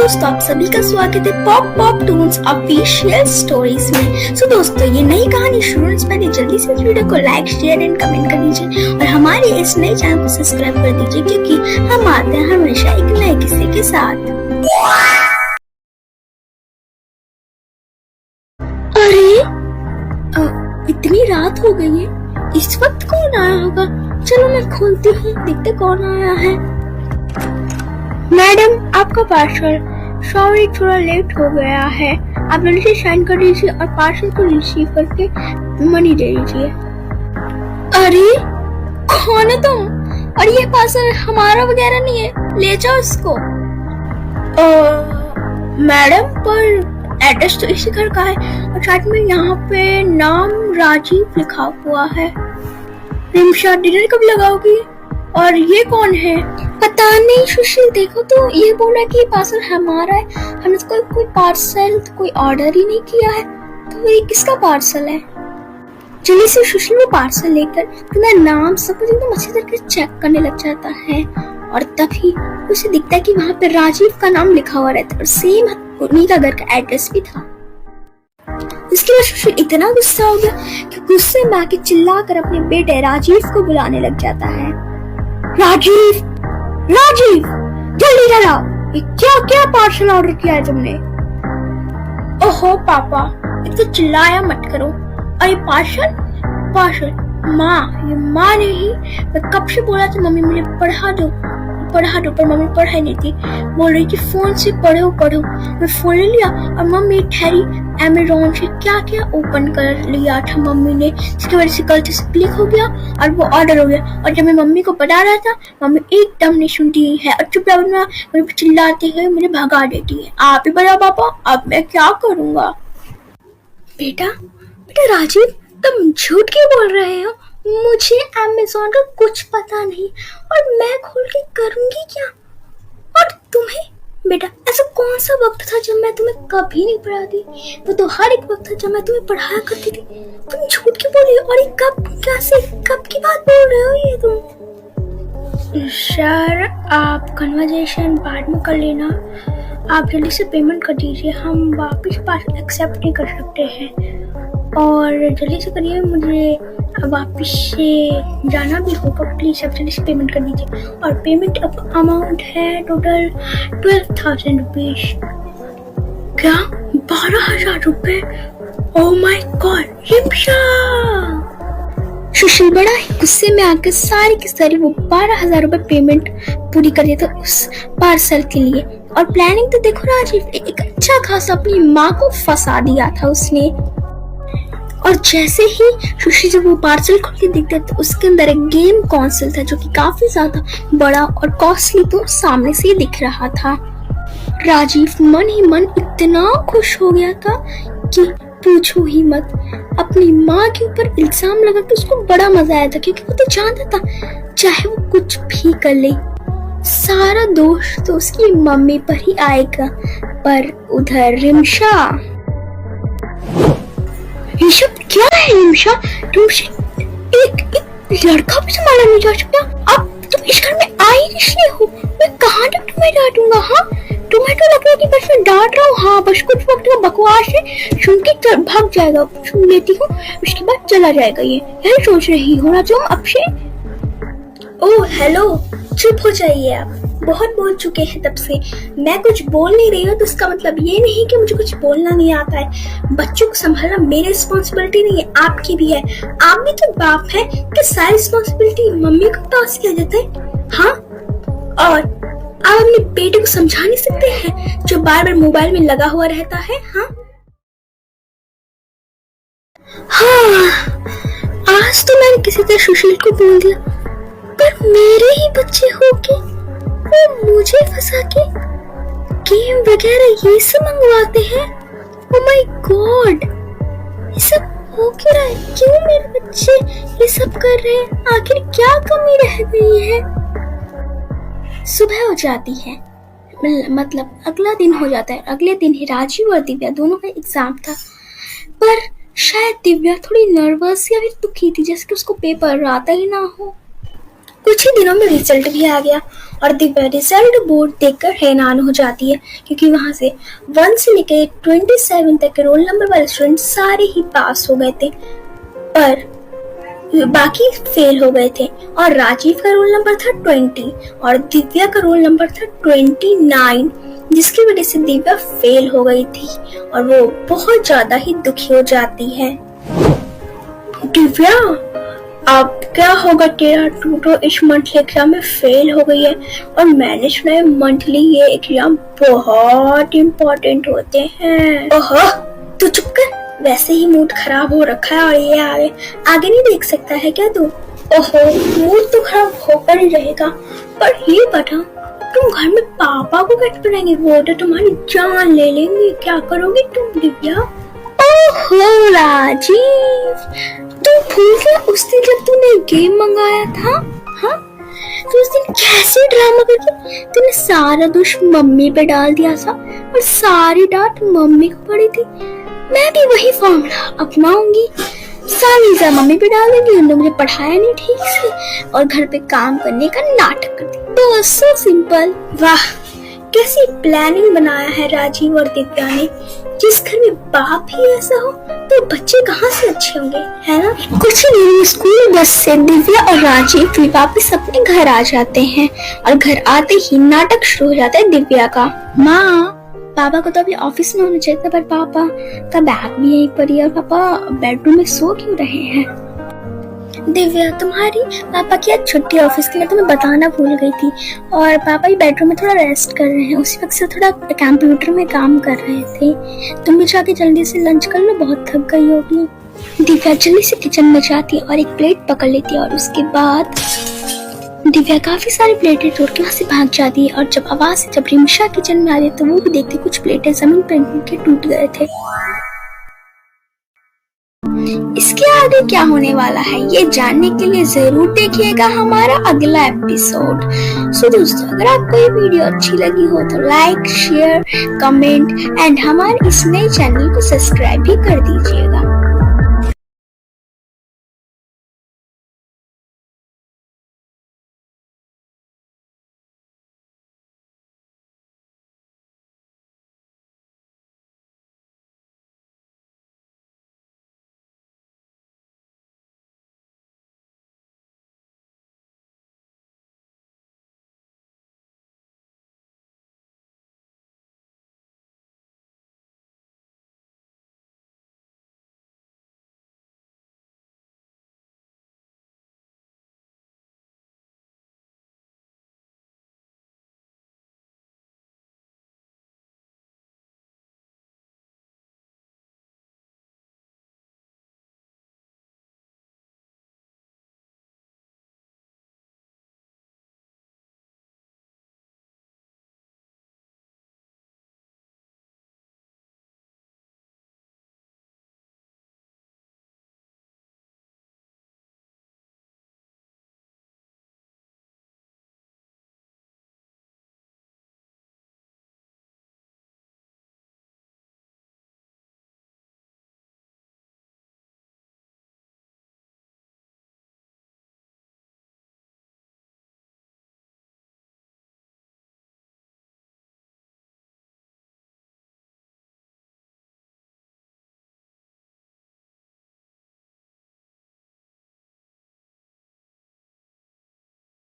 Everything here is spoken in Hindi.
दोस्तों, आप सभी का स्वागत है pop pop Toons official stories में। सो दोस्तों, ये नई कहानी शुरू होने से पहले जल्दी से इस वीडियो को लाइक, शेयर एंड कमेंट कर दीजिए और हमारे इस नए चैनल को सब्सक्राइब कर दीजिए, क्योंकि हम आते हैं हमेशा एक नए किस्से के साथ। अरे इतनी रात हो गई है, इस वक्त कौन आया होगा? चलो मैं खोलती हूँ, देखते कौन आया है। मैडम, आपका पार्सल। सॉरी, थोड़ा लेट हो गया है। आप जल्दी से साइन कर दीजिए और पार्सल को रिसीव करके मनी दे दीजिए। अरे कौन है तुम? और ये पार्सल हमारा वगैरह नहीं है, ले जाओ इसको। मैडम, पर एड्रेस तो इसी घर का है और साथ में यहाँ पे नाम राजीव लिखा हुआ है। रिमशा, डिनर कब लगाओगी? और ये कौन है? पता नहीं सुशील, देखो तो ये बोला कि पार्सल हमारा है। हमने इसको कोई पार्सल कोई ऑर्डर ही नहीं किया है, तो ये किसका पार्सल है? जल्दी से सुशील वो पार्सल लेकर अपना नाम सब कुछ एकदम अच्छी तरीके से चेक करने लग जाता है और तभी उसे दिखता है कि वहाँ पे राजीव का नाम लिखा हुआ रहता है और सेम उन्हीं का घर का एड्रेस भी था। इसके बाद सुशील इतना गुस्सा हो गया कि गुस्से में आके चिल्लाकर अपने बेटे राजीव को बुलाने लग जाता है। राजीव, राजीव, जल्दी इधर आओ। ये क्या क्या पार्सल ऑर्डर किया है तुमने? ओहो पापा, इतना चिल्लाया मत करो। और ये पार्सल माँ, ये माँ नहीं। मैं कब से बोला था मम्मी मुझे पढ़ा दो, पर मम्मी पढ़ाई नहीं थी। बोल रही थी फोन से पढ़ो। मैं फोन ले लिया और मम्मी ठहरी अमेज़न से क्या क्या ओपन कर लिया था मम्मी ने, जिसकी वजह से गलती से क्लिक हो गया और वो ऑर्डर हो गया। और जब मैं मम्मी को बता रहा था, मम्मी एकदम नहीं सुनती है और चुपचाप मुझे चिल्लाते हुए मुझे भगा देती है। आप ही बताओ पापा, अब मैं क्या करूँगा? बेटा राजीव, तुम झूठ क्यों बोल रहे हो? मुझे अमेज़न का कुछ पता नहीं और मैं खोल के करूंगी क्या? और तुम्हें बेटा, ऐसा कौन सा वक्त था जब मैं तुम्हें कभी नहीं पढ़ाती? वो तो हर एक वक्त था जब मैं तुम्हें पढ़ाया करती थी। तुम झूठ क्यों बोल रही हो? और ये कब की बात बोल रहे हो ये तुम? सर, आप कन्वर्सेशन बाद में कर लेना। आप जल्दी से पेमेंट कर दीजिए, हम वापस पार्सल एक्सेप्ट नहीं कर सकते हैं। और जल्दी से करिए, मुझे वापस से जाना भी होगा। प्लीज आप जल्दी से पेमेंट कर दीजिए। और पेमेंट अमाउंट है टोटल 12,000 रुपीज। क्या? 12,000 रुपए? Oh my god, Rimsha! Sushil बड़ा ही गुस्से में आकर सारी की सारी वो 12,000 रुपए पेमेंट पूरी कर दिया था उस पार्सल के लिए। और प्लानिंग तो देखो राजीव, एक अच्छा खासा अपनी माँ को फंसा दिया था उसने। और जैसे ही सुशील जब वो पार्सल खोल के देखता तो उसके अंदर एक गेम कंसोल था जो कि काफी ज्यादा बड़ा और कॉस्टली तो सामने से दिख रहा था। राजीव मन ही मन इतना खुश हो गया था कि पूछो ही मत। अपनी माँ के ऊपर इल्जाम लगा के उसको बड़ा मजा आया था, क्योंकि वो तो जानता था चाहे वो कुछ भी कर ले, सारा दोष तो उसकी मम्मी पर ही आएगा। पर उधर रिमशा, ऋषभ क्या है रिमशा? तुमसे एक लड़का भी संभाला नहीं जा सकता? अब तुम इस घर में आई इसलिए हो, मैं कहाँ तक तुम्हें डांटूंगा? हाँ, तुम्हें तो लग रहा है कि बस मैं डांट रहा हूँ। हाँ, बस कुछ वक्त का बकवास है, सुन के भाग जाएगा, सुन लेती हूँ, उसके बाद चला जाएगा। ये यही सोच रही हो ना तुम अब से? ओह हेलो, चुप हो जाइए आप, बहुत बोल चुके हैं तब से। मैं कुछ बोल नहीं रही हूँ तो इसका मतलब ये नहीं कि मुझे कुछ बोलना नहीं आता है। बच्चों को संभालना मेरी रिस्पॉन्सिबिलिटी नहीं है, आपकी भी है। आप भी तो बाप है कि सारी रिस्पॉन्सिबिलिटी मम्मी को पास किया जाता है। हाँ, और आप अपने बेटे को समझा नहीं सकते हैं जो बार बार मोबाइल में लगा हुआ रहता है? हाँ, आज तो मैंने किसी तरह सुशील को बोल दिया, पर मेरे ही बच्चे होके वो मुझे फंसा के गेम वगैरह ये सब मंगवाते हैं। ओह माय गॉड, ये सब हो क्या रहा है? क्यों मेरे बच्चे ये सब कर रहे हैं? आखिर क्या कमी रह गई है? सुबह हो जाती है, मतलब अगला दिन हो जाता है। अगले दिन ही राजीव और दिव्या दोनों का एग्जाम था, पर शायद दिव्या थोड़ी नर्वस या फिर दुखी थी, जैसे कि उसको पेपर आता ही ना हो। कुछ ही दिनों में रिजल्ट भी आ गया और दिव्या रिजल्ट बोर्ड देखकर हैरान हो जाती है, क्योंकि वहां से 1 से लेकर 27 तक के रोल नंबर वाले स्टूडेंट सारे ही पास हो गए थे, पर बाकी फेल हो गए थे। और राजीव का रोल नंबर था 20 और दिव्या का रोल नंबर था 29, जिसकी वजह से दिव्या फेल हो गई थी और वो बहुत ज्यादा ही दुखी हो जाती है। दिव्या, अब क्या होगा तेरा? तू तो इस मंथली एग्जाम में फेल हो गई है और मैंने सुना है मंथली ये एग्जाम बहुत इम्पोर्टेंट होते हैं। ओहो, तू चुप कर, वैसे ही मूड खराब हो रखा है और ये आगे नहीं देख सकता है क्या तू? ओहो, मूड तो खराब होकर ही रहेगा, पर ये बता तुम घर में पापा को कैसे पढ़ाएंगे? वो तो तुम्हारी जान ले लेंगे। क्या करोगी तुम दिव्या? ओहो राजीव, तू भूल गया उस दिन जब तूने गेम मंगाया था? हाँ, तो उस दिन कैसे ड्रामा करके तूने सारा दोष मम्मी पे डाल दिया था और सारी डांट मम्मी को पड़ी थी। मैं भी वही फॉर्मूला अपनाऊंगी, सारी इल्जाम मम्मी पे डाल दूंगी, उन्होंने मुझे पढ़ाया नहीं ठीक से और घर पे काम करने का नाटक कर दिया। तो सो सिंपल। वाह, कैसी प्लानिंग बनाया है राजीव और दिव्या ने। जिस घर में बाप ही ऐसा हो तो बच्चे कहाँ से अच्छे होंगे, है ना? कुछ नहीं, स्कूल बस से दिव्या और राजीव भी वापस अपने घर आ जाते हैं और घर आते ही नाटक शुरू हो जाता है दिव्या का। माँ, पापा को तो अभी ऑफिस में होना चाहिए था, पर पापा का बैग भी यहीं पर ही है। पापा बेडरूम में सो क्यों रहे हैं? दिव्या, तुम्हारी पापा की आज छुट्टी ऑफिस की, मैं तुम्हें बताना भूल गई थी। और पापा ही बेडरूम में थोड़ा रेस्ट कर रहे हैं, उसी वक्त से थोड़ा कंप्यूटर में काम कर रहे थे। तुम भी जाके जल्दी से लंच कर लो, बहुत थक गई होगी। दिव्या जल्दी से किचन में जाती है और एक प्लेट पकड़ लेती है और उसके बाद दिव्या काफी सारी प्लेटें तोड़ के वहां से भाग जाती है। और जब रिमशा किचन में आ रही तो वो भी देखती कुछ प्लेटें जमीन पर गिर के टूट गए थे। इसके आगे क्या होने वाला है ये जानने के लिए जरूर देखिएगा हमारा अगला एपिसोड। सो दोस्तों, अगर आपको ये वीडियो अच्छी लगी हो तो लाइक, शेयर, कमेंट एंड हमारे इस नए चैनल को सब्सक्राइब भी कर दीजिएगा।